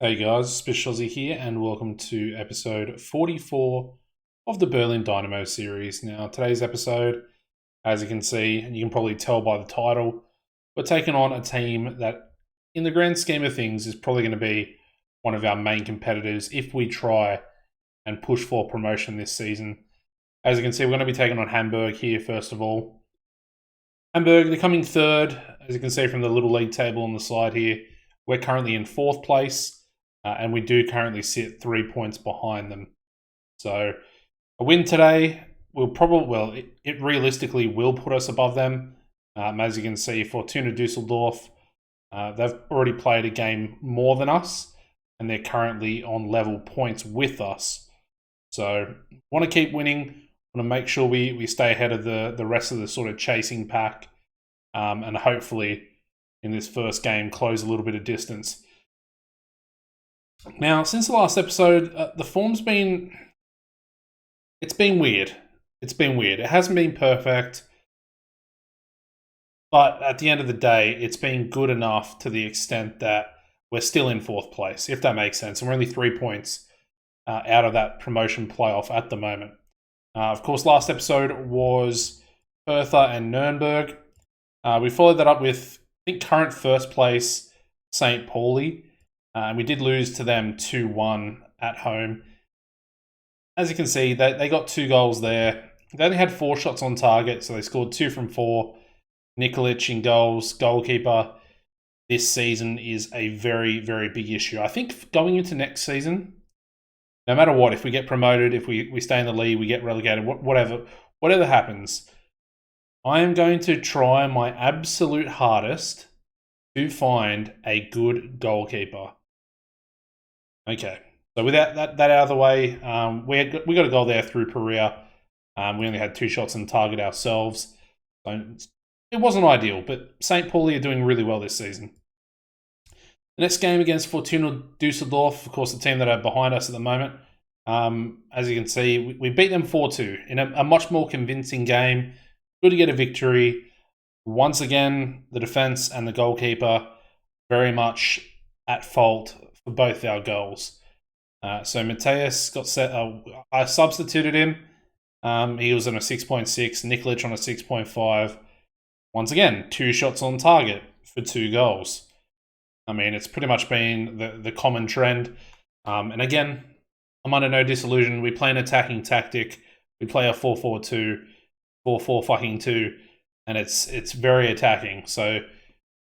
Hey guys, Spishozzy here, and welcome to episode 44 of the Berlin Dynamo series. Now, today's episode, as you can see, and you can probably tell by the title, we're taking on a team that, in the grand scheme of things, is probably going to be one of our main competitors if we try and push for promotion this season. As you can see, we're going to be taking on Hamburg here, first of all. Hamburg, they're coming third, as you can see from the little league table on the slide here. We're currently in fourth place. And we do currently sit 3 points behind them. So a win today will probably, it realistically will put us above them. As you can see, Fortuna Dusseldorf, they've already played a game more than us, and they're currently on level points with us. So want to keep winning, want to make sure we stay ahead of the rest of the sort of chasing pack, and hopefully in this first game close a little bit of distance. Now, since the last episode, the form's been... It's been weird. It's been weird. It hasn't been perfect. But at the end of the day, it's been good enough to the extent that we're still in fourth place, if that makes sense. And we're only 3 points out of that promotion playoff at the moment. Of course, last episode was Hertha and Nuremberg. We followed that up with, I think, current first place, St. Pauli. And we did lose to them 2-1 at home. As you can see, they got 2 goals there. They only had 4 shots on target, so they scored 2 from 4. Nikolic in goals, goalkeeper. This season is a very, very big issue. I think going into next season, no matter what, if we get promoted, if we stay in the league, we get relegated, whatever happens, I am going to try my absolute hardest to find a good goalkeeper. Okay, so with that out of the way, we got a goal there through Perea. We only had 2 shots on target ourselves. So it wasn't ideal, but St. Pauli are doing really well this season. The next game against Fortuna Dusseldorf, of course, the team that are behind us at the moment. As you can see, we beat them 4-2 in a much more convincing game. Good to get a victory. Once again, the defense and the goalkeeper very much at fault for both our goals. So Mateus got set. I substituted him. He was on a 6.6. Nikolic on a 6.5. Once again, 2 shots on target for 2 goals. I mean, it's pretty much been the common trend. And again, I'm under no disillusion. We play an attacking tactic. We play a 4-4-2, 4-4-2, and it's very attacking. So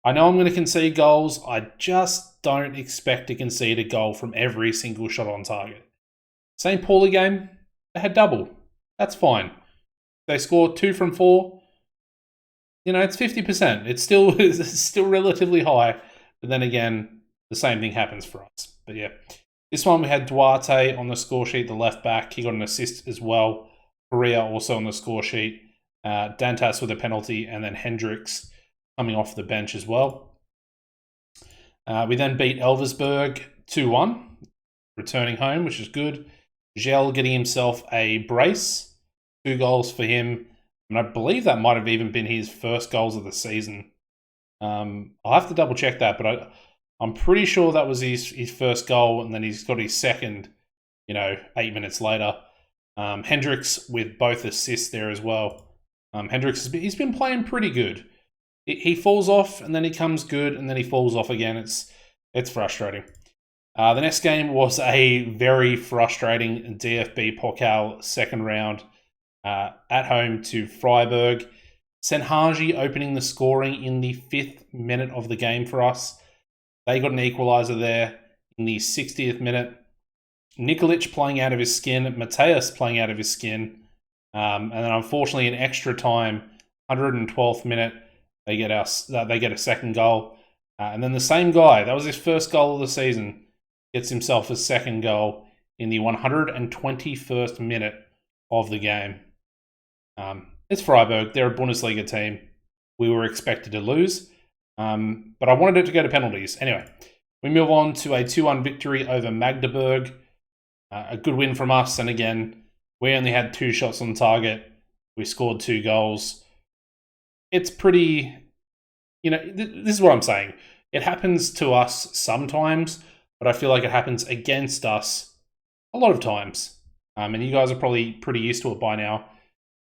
I know I'm going to concede goals. I just don't expect to concede a goal from every single shot on target. St. Pauli game, they had double. That's fine. They scored 2 from 4. You know, it's 50%. It's still relatively high. But then again, the same thing happens for us. But yeah, this one we had Duarte on the score sheet, the left back. He got an assist as well. Perea also on the score sheet. Dantas with a penalty, and then Hendricks coming off the bench as well. We then beat Elversberg 2-1, returning home, which is good. Gel getting himself a brace, 2 goals for him, and I believe that might have even been his first goals of the season. I'll have to double check that, but I'm pretty sure that was his first goal, and then he's got his second, 8 minutes later. Hendricks with both assists there as well. Hendricks, he's been playing pretty good. He falls off, and then he comes good, and then he falls off again. It's frustrating. The next game was a very frustrating DFB Pokal second round at home to Freiburg. Senhaji opening the scoring in the 5th minute of the game for us. They got an equaliser there in the 60th minute. Nikolic playing out of his skin, Mateus playing out of his skin. And then unfortunately in extra time, 112th minute, they get a second goal. And then the same guy, that was his first goal of the season, gets himself a second goal in the 121st minute of the game. It's Freiburg. They're a Bundesliga team. We were expected to lose, but I wanted it to go to penalties. Anyway, we move on to a 2-1 victory over Magdeburg. A good win from us, and again, we only had 2 shots on target. We scored 2 goals. It's pretty... this is what I'm saying. It happens to us sometimes, but I feel like it happens against us a lot of times. And you guys are probably pretty used to it by now,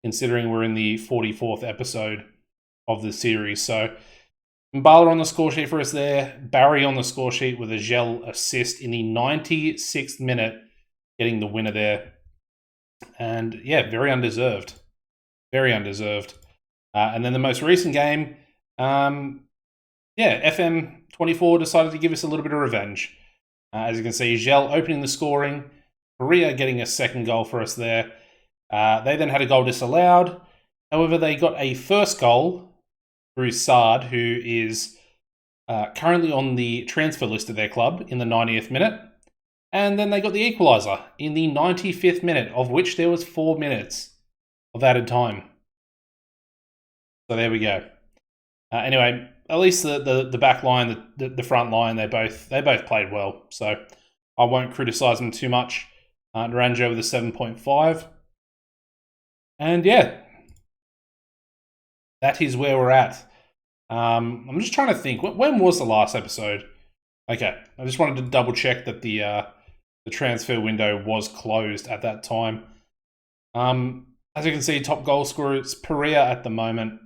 considering we're in the 44th episode of the series. So Mbala on the score sheet for us there. Barry on the score sheet with a Gel assist in the 96th minute, getting the winner there. And yeah, very undeserved. Very undeserved. And then the most recent game, FM24 decided to give us a little bit of revenge. As you can see, Gel opening the scoring, Korea getting a second goal for us there. They then had a goal disallowed. However, they got a first goal through Saad, who is currently on the transfer list of their club in the 90th minute. And then they got the equaliser in the 95th minute, of which there was 4 minutes of added time. So there we go. Anyway, at least the back line, the front line, they both played well. So I won't criticise them too much. Naranjo with a 7.5. And yeah, that is where we're at. I'm just trying to think. When was the last episode? Okay, I just wanted to double check that the transfer window was closed at that time. As you can see, top goal scorer is Perea at the moment.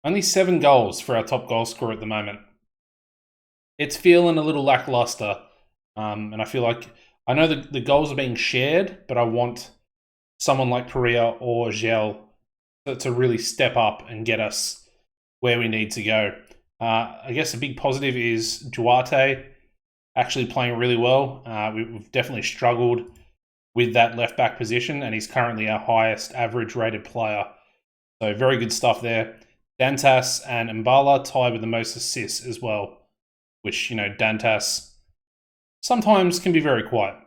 Only 7 goals for our top goal scorer at the moment. It's feeling a little lackluster. And I feel like, I know the goals are being shared, but I want someone like Perea or Gel to really step up and get us where we need to go. I guess a big positive is Duarte actually playing really well. We've definitely struggled with that left back position, and he's currently our highest average rated player. So very good stuff there. Dantas and Mbala tied with the most assists as well, which, Dantas sometimes can be very quiet.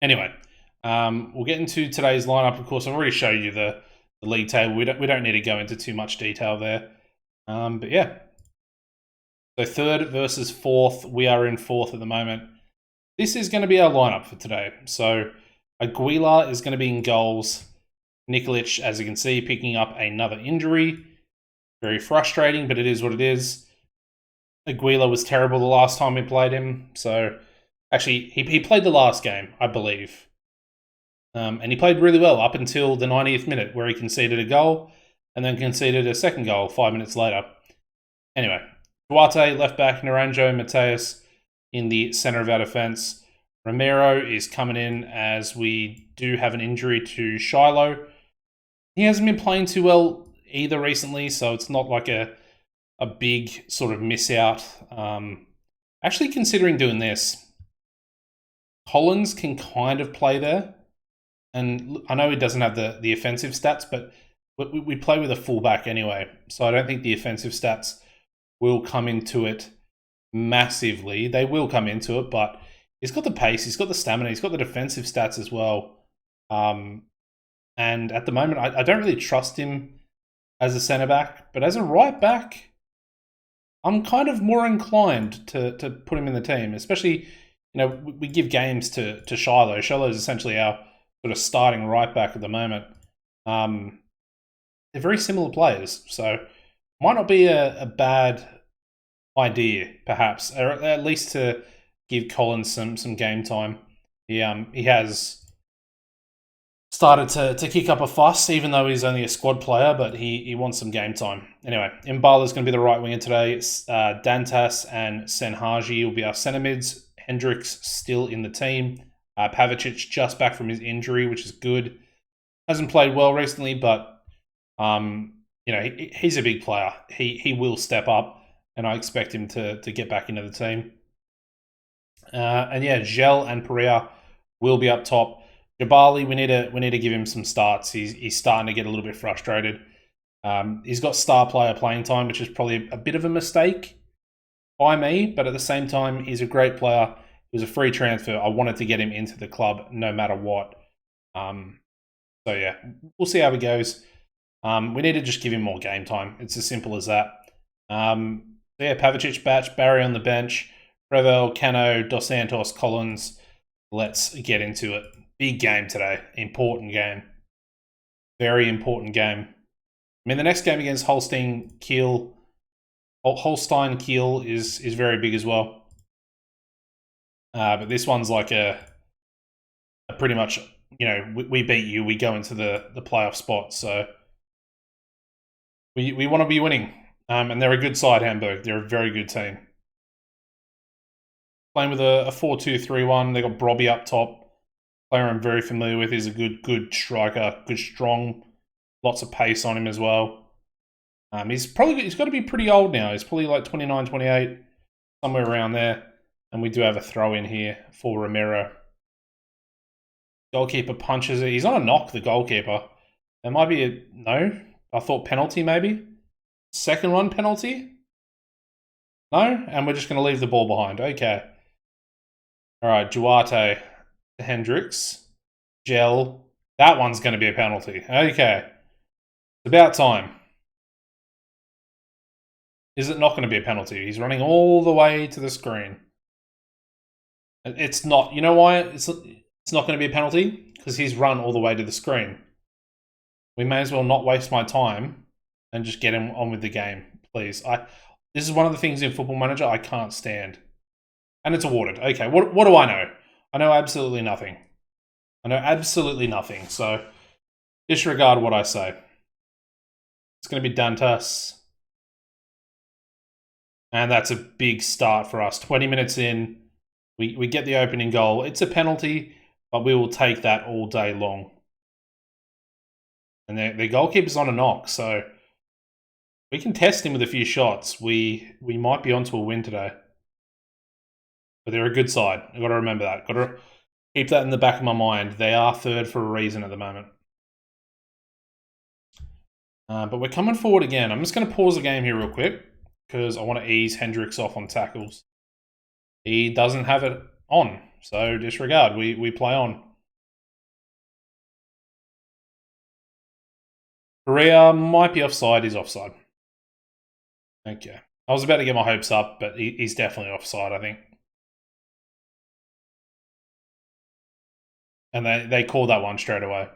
Anyway, we'll get into today's lineup. Of course, I've already showed you the league table. We don't need to go into too much detail there. But yeah. So 3rd versus 4th. We are in 4th at the moment. This is going to be our lineup for today. So Aguilar is going to be in goals. Nikolic, as you can see, picking up another injury. Very frustrating, but it is what it is. Aguilar was terrible the last time we played him. So actually, he played the last game, I believe. And he played really well up until the 90th minute, where he conceded a goal and then conceded a second goal 5 minutes later. Anyway, Duarte, left back, Naranjo, Mateus in the centre of our defence. Romero is coming in as we do have an injury to Shiloh. He hasn't been playing too well either recently, so it's not like a big sort of miss out. Actually considering doing this, Collins can kind of play there. And I know he doesn't have the offensive stats, but we play with a fullback anyway. So I don't think the offensive stats will come into it massively. They will come into it, but he's got the pace, he's got the stamina, he's got the defensive stats as well. And at the moment, I don't really trust him as a centre-back, but as a right-back, I'm kind of more inclined to put him in the team, especially, we give games to Shiloh. Shiloh is essentially our sort of starting right-back at the moment. They're very similar players, so might not be a bad idea, perhaps, or at least to give Collins some game time. He has started to kick up a fuss, even though he's only a squad player, but he wants some game time. Anyway, Mbala is going to be the right winger today. It's Dantas and Senhaji will be our centre mids. Hendricks still in the team. Pavicic just back from his injury, which is good. Hasn't played well recently, but he's a big player. He will step up, and I expect him to get back into the team. And yeah, Gel and Perea will be up top. Jabali, we need to give him some starts. He's starting to get a little bit frustrated. He's got star player playing time, which is probably a bit of a mistake by me, but at the same time, he's a great player. It was a free transfer. I wanted to get him into the club no matter what. So yeah, we'll see how he goes. We need to just give him more game time. It's as simple as that. So yeah, Pavicic, Batch, Barry on the bench, Revel, Cano, Dos Santos, Collins. Let's get into it. Big game today. Important game. Very important game. I mean, the next game against Holstein Kiel is very big as well. But this one's like a pretty much, we beat you, we go into the playoff spot. So we want to be winning. And they're a good side, Hamburg. They're a very good team. Playing with a 4-2-3-1. They got Brobby up top. Player I'm very familiar with. He's a good striker, good strong, lots of pace on him as well. He's got to be pretty old now. He's probably like 29, 28, somewhere around there. And we do have a throw in here for Romero. Goalkeeper punches it. He's on a knock, the goalkeeper. There might be a... No? I thought penalty, maybe? Second one, penalty? No? And we're just going to leave the ball behind. Okay. All right, Duarte to Hendricks. Gel. That one's going to be a penalty. Okay. It's about time. Is it not going to be a penalty? He's running all the way to the screen. It's not. You know why it's not going to be a penalty? Because he's run all the way to the screen. We may as well not waste my time and just get him on with the game, please. This is one of the things in Football Manager I can't stand. And it's awarded. Okay, what do I know? I know absolutely nothing. So disregard what I say. It's going to be Dantas. And that's a big start for us. 20 minutes in, we get the opening goal. It's a penalty, but we will take that all day long. And the goalkeeper's on a knock, so we can test him with a few shots. We might be onto a win today. But they're a good side. I've got to remember that. Got to keep that in the back of my mind. They are third for a reason at the moment. But we're coming forward again. I'm just going to pause the game here real quick because I want to ease Hendricks off on tackles. He doesn't have it on, so disregard. We play on. Korea might be offside. He's offside. Okay. I was about to get my hopes up, but he's definitely offside, I think. And they called that one straight away.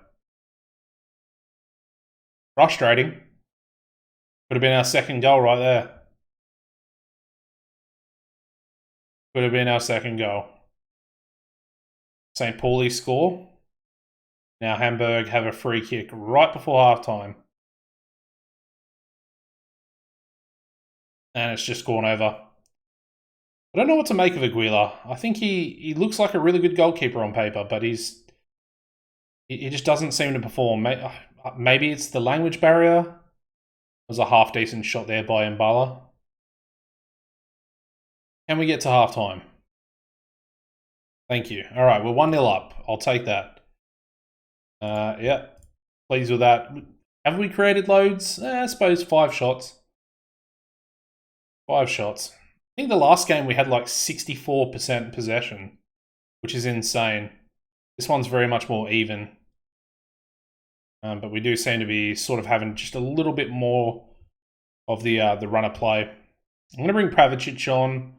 Frustrating. Could have been our second goal right there. Could have been our second goal. St. Pauli score. Now Hamburg have a free kick right before halftime. And it's just gone over. I don't know what to make of Aguilar. I think he looks like a really good goalkeeper on paper, but he just doesn't seem to perform. Maybe it's the language barrier. It was a half-decent shot there by Mbala. Can we get to halftime? Thank you. All right, we're 1-0 up. I'll take that. Yeah, pleased with that. Have we created loads? I suppose 5 shots. 5 shots. I think the last game we had like 64% possession, which is insane. This one's very much more even. But we do seem to be sort of having just a little bit more of the runner play. I'm going to bring Pravicic on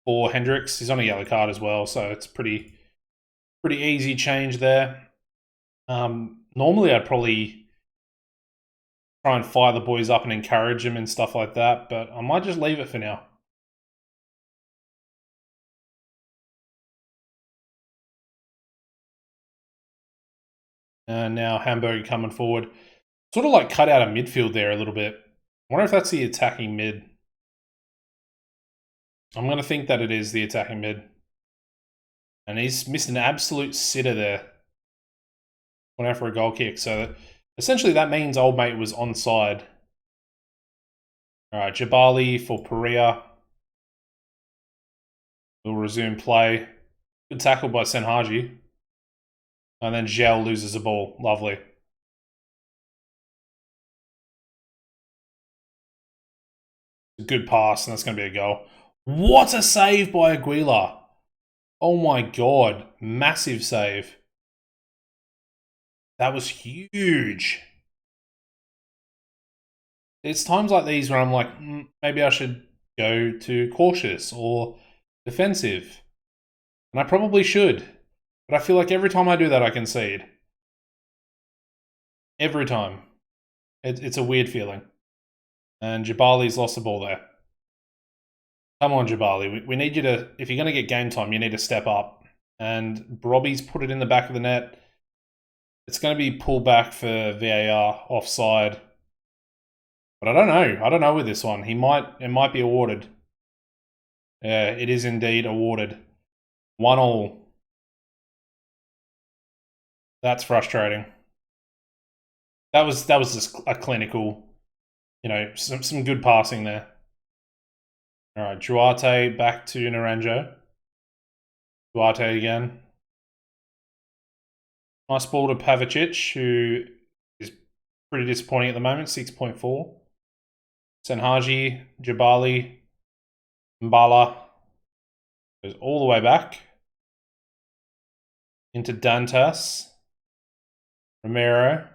for Hendricks. He's on a yellow card as well, so it's pretty easy change there. Normally I'd probably try and fire the boys up and encourage them and stuff like that, but I might just leave it for now. And now Hamburg coming forward. Sort of like cut out of midfield there a little bit. I wonder if that's the attacking mid. I'm going to think that it is the attacking mid. And he's missed an absolute sitter there. Went out for a goal kick. So essentially that means old mate was onside. Alright, Jabali for Perea. We'll resume play. Good tackle by Senhaji. And then Gel loses the ball. Lovely. Good pass, and that's going to be a goal. What a save by Aguilar. Oh my god. Massive save. That was huge. It's times like these where I'm like, maybe I should go to cautious or defensive. And I probably should. But I feel like every time I do that, I concede. Every time. It's a weird feeling. And Jabali's lost the ball there. Come on, Jabali. We need you to, if you're going to get game time, you need to step up. And Brobby's put it in the back of the net. It's going to be pulled back for VAR offside. But I don't know. I don't know with this one. It might be awarded. Yeah, it is indeed awarded. 1-1. That's frustrating. That was just a clinical, some good passing there. All right, Duarte back to Naranjo. Duarte again. Nice ball to Pavicic, who is pretty disappointing at the moment, 6.4. Senhaji, Jabali, Mbala goes all the way back into Dantas, Romero.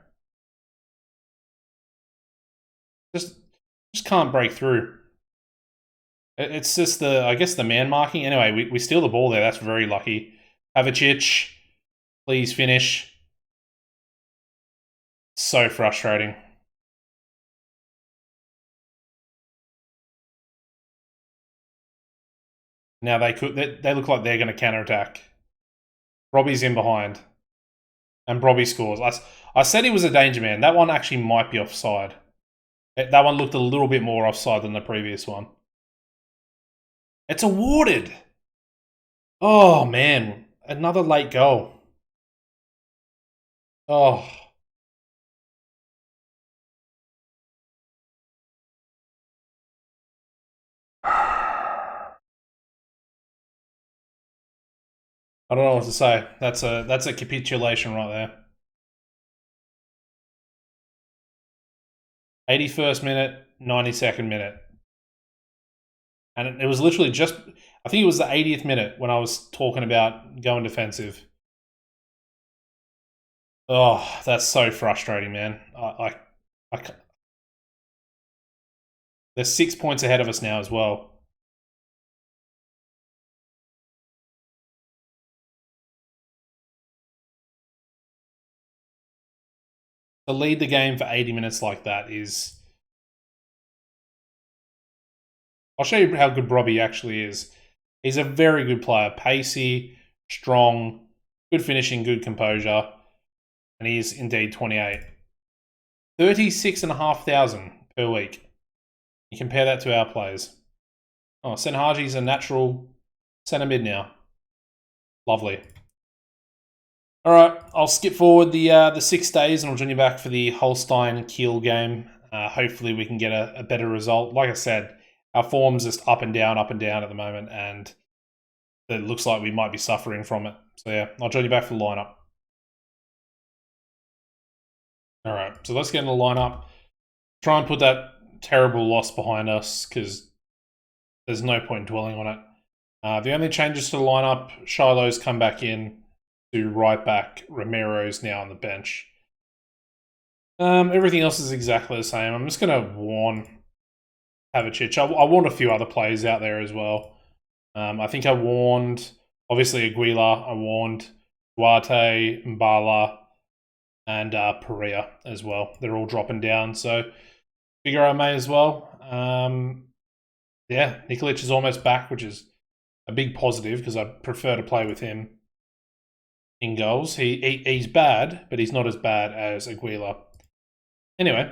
Just can't break through. It's just I guess the man marking. Anyway, we steal the ball there. That's very lucky. Pavicic, please finish. So frustrating. Now they look like they're going to counterattack. Robbie's in behind. And Robbie scores. I said he was a danger man. That one actually might be offside. That one looked a little bit more offside than the previous one. It's awarded. Oh, man. Another late goal. Oh. I don't know what to say. That's a capitulation right there. 81st minute, 92nd minute. And it was literally just, I think it was the 80th minute when I was talking about going defensive. Oh, that's so frustrating, man. They're 6 points ahead of us now as well. To lead the game for 80 minutes like that is... I'll show you how good Robbie actually is. He's a very good player. Pacey, strong, good finishing, good composure. And he is indeed 28. 36,500 per week. You compare that to our players. Oh, Senhaji's a natural centre mid now. Lovely. All right, I'll skip forward the 6 days and I'll join you back for the Holstein-Kiel game. Hopefully we can get a better result. Like I said, our form's just up and down at the moment, and it looks like we might be suffering from it. So yeah, I'll join you back for the lineup. All right, so let's get in the lineup. Try and put that terrible loss behind us because there's no point in dwelling on it. The only changes to the lineup, Shiloh's come back in to right back. Romero's now on the bench. Everything else is exactly the same. I'm just going to warn Pavicic. I warned a few other players out there as well. I think I warned, obviously, Aguilar. I warned Duarte, Mbala, and Perea as well. They're all dropping down, so figure I may as well. Yeah, Nikolic is almost back, which is a big positive because I prefer to play with him in goals. He's bad, but he's not as bad as Aguilar. Anyway,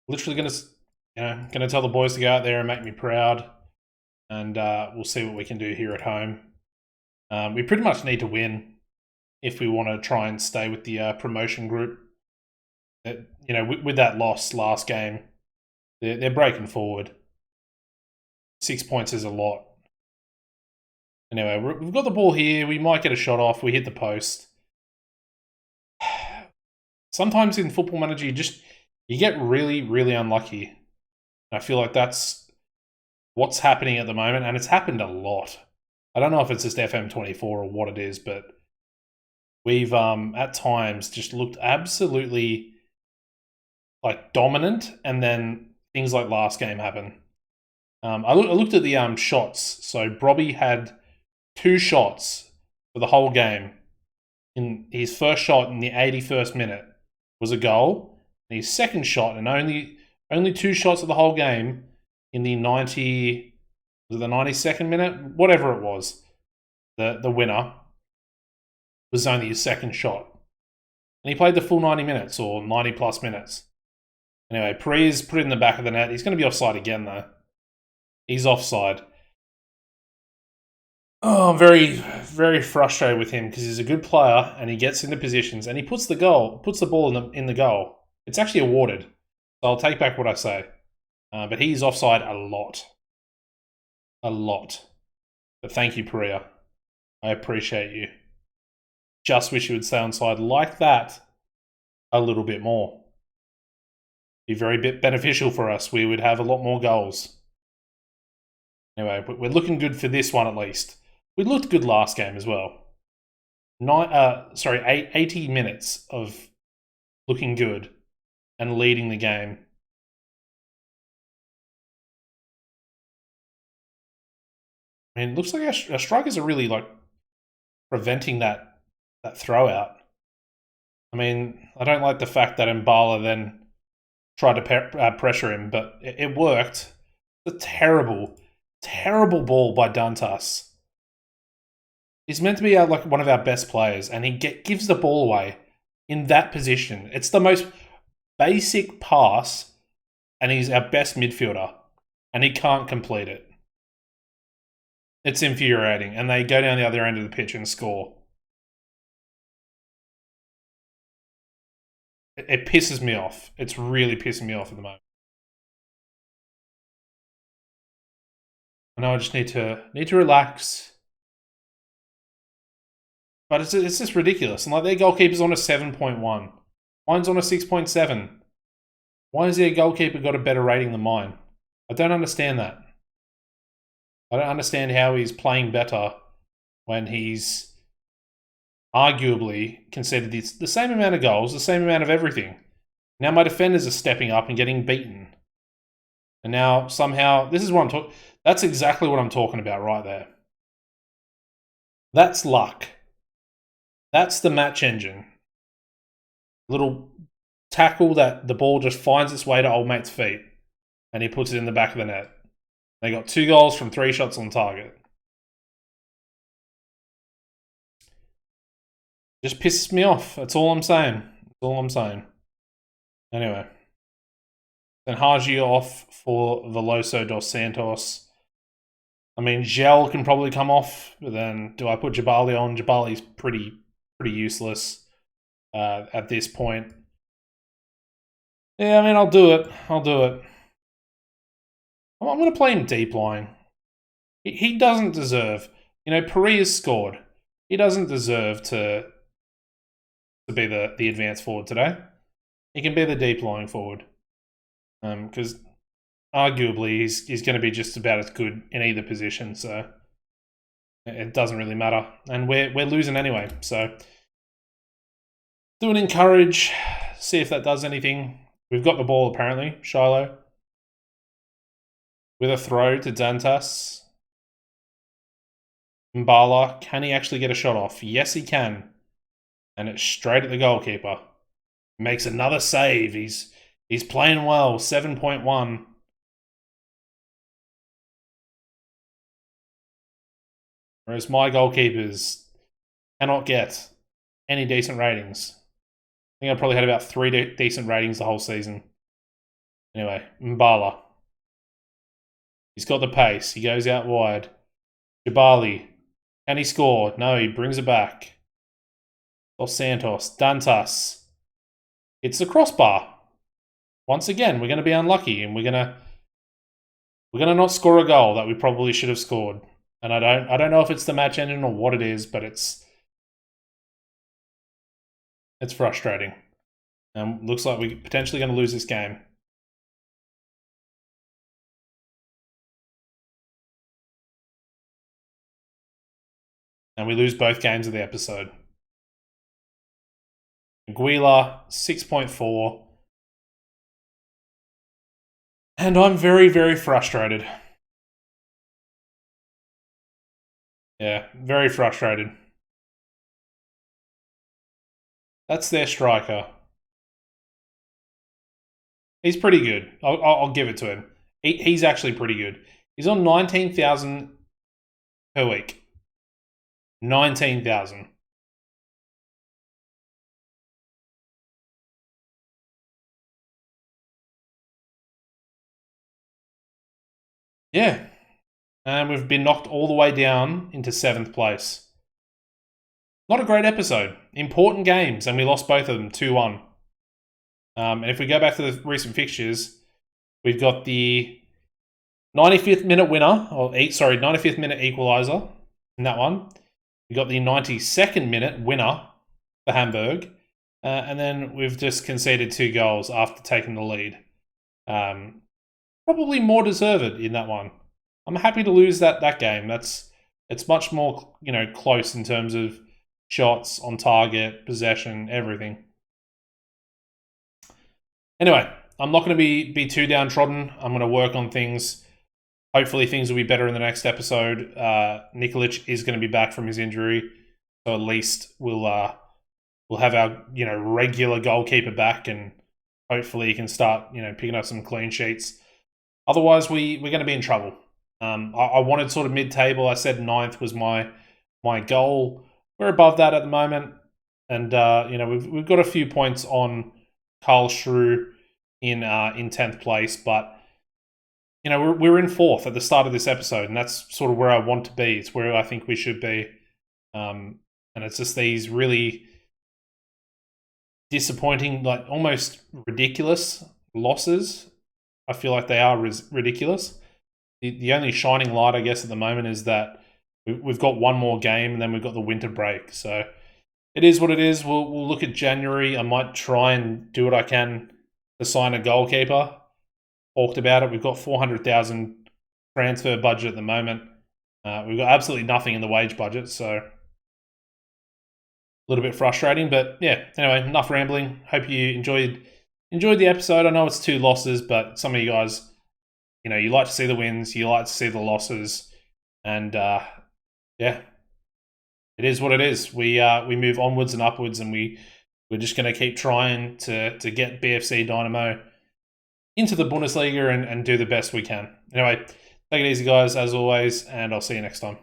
literally gonna tell the boys to go out there and make me proud, and we'll see what we can do here at home. We pretty much need to win if we want to try and stay with the promotion group. With that loss last game, they're breaking forward. 6 points is a lot. Anyway, we've got the ball here. We might get a shot off. We hit the post. Sometimes in Football Manager, you get really, really unlucky. I feel like that's what's happening at the moment, and it's happened a lot. I don't know if it's just FM24 or what it is, but we've at times just looked absolutely like dominant, and then things like last game happen. I looked at the shots. So Brobby had 2 shots for the whole game. In his first shot in the 81st minute was a goal, and his second shot, and only 2 shots of the whole game, in the 92nd minute? Whatever it was. The winner was only his second shot. And he played the full 90 minutes or 90 plus minutes. Anyway, Perez put it in the back of the net. He's going to be offside again, though. He's offside. Oh, I'm very, very frustrated with him because he's a good player and he gets into positions and he puts the ball in the goal. It's actually awarded. So I'll take back what I say. But he's offside a lot. A lot. But thank you, Perea. I appreciate you. Just wish you would stay onside like that a little bit more. Be very beneficial for us. We would have a lot more goals. Anyway, we're looking good for this one at least. We looked good last game as well. 80 minutes of looking good and leading the game. I mean, it looks like our strikers are really like preventing that throw out. I mean, I don't like the fact that Mbala then tried to pressure him, but it worked. It's a terrible, terrible ball by Dantas. He's meant to be like one of our best players, and he gives the ball away in that position. It's the most basic pass, and he's our best midfielder, and he can't complete it. It's infuriating, and they go down the other end of the pitch and score. It pisses me off. It's really pissing me off at the moment. I know I just need to relax. But it's just ridiculous. And like their goalkeeper's on a 7.1. Mine's on a 6.7. Why has their goalkeeper got a better rating than mine? I don't understand that. I don't understand how he's playing better when he's arguably conceded the same amount of goals, the same amount of everything. Now my defenders are stepping up and getting beaten. And now somehow, this is what I'm talking. That's exactly what I'm talking about right there. That's luck. That's the match engine. Little tackle that the ball just finds its way to old mate's feet. And he puts it in the back of the net. They got 2 goals from 3 shots on target. Just pisses me off. That's all I'm saying. That's all I'm saying. Anyway. Then Haji off for Veloso dos Santos. I mean, Gel can probably come off, but then do I put Jabali on? Jabali's pretty useless at this point. Yeah, I mean, I'll do it. I'm going to play him deep line. He doesn't deserve... You know, Pereira's scored. He doesn't deserve to be the advanced forward today. He can be the deep lying forward. Because arguably he's going to be just about as good in either position, so it doesn't really matter. And we're losing anyway, so do an encourage, see if that does anything. We've got the ball apparently, Shiloh. With a throw to Dantas. Mbala, can he actually get a shot off? Yes, he can. And it's straight at the goalkeeper. Makes another save. He's playing well. 7.1. Whereas my goalkeepers cannot get any decent ratings. I think I probably had about 3 decent ratings the whole season. Anyway, Mbala. He's got the pace. He goes out wide. Jabali. Can he score? No, he brings it back. Dos Santos. Dantas. It's the crossbar. Once again, we're going to be unlucky and we're going to not score a goal that we probably should have scored. And I don't know if it's the match engine or what it is, but it's frustrating. And looks like we're potentially going to lose this game. And we lose both games of the episode. Aguila, 6.4. And I'm very, very frustrated. Yeah, very frustrated. That's their striker. He's pretty good. I'll give it to him. He's actually pretty good. He's on 19,000 per week. 19,000. Yeah. And we've been knocked all the way down into 7th place. Not a great episode. Important games, and we lost both of them 2-1. And if we go back to the recent fixtures, we've got the 95th minute winner, 95th minute equaliser in that one. We got the 92nd minute winner for Hamburg. And then we've just conceded 2 goals after taking the lead. Probably more deserved in that one. I'm happy to lose that game. It's much more close in terms of shots on target, possession, everything. Anyway, I'm not going to be too downtrodden. I'm going to work on things. Hopefully things will be better in the next episode. Nikolic is going to be back from his injury, so at least we'll have our regular goalkeeper back, and hopefully he can start picking up some clean sheets. Otherwise, we're going to be in trouble. I wanted sort of mid-table. I said 9th was my goal. We're above that at the moment, and we've got a few points on Karlsruhe in 10th place, but we're in 4th at the start of this episode, and that's sort of where I want to be. It's where I think we should be, and it's just these really disappointing, like almost ridiculous losses. I feel like they are ridiculous. The only shining light, I guess, at the moment is that we've got one more game, and then we've got the winter break. So it is what it is. We'll look at January. I might try and do what I can to sign a goalkeeper. Talked about it. We've got 400,000 transfer budget at the moment. We've got absolutely nothing in the wage budget, so a little bit frustrating. But yeah, anyway, enough rambling. Hope you enjoyed the episode. I know it's 2 losses, but some of you guys, you like to see the wins, you like to see the losses, and yeah, it is what it is. We move onwards and upwards, and we're just going to keep trying to get BFC Dynamo into the Bundesliga and do the best we can. Anyway, take it easy, guys, as always, and I'll see you next time.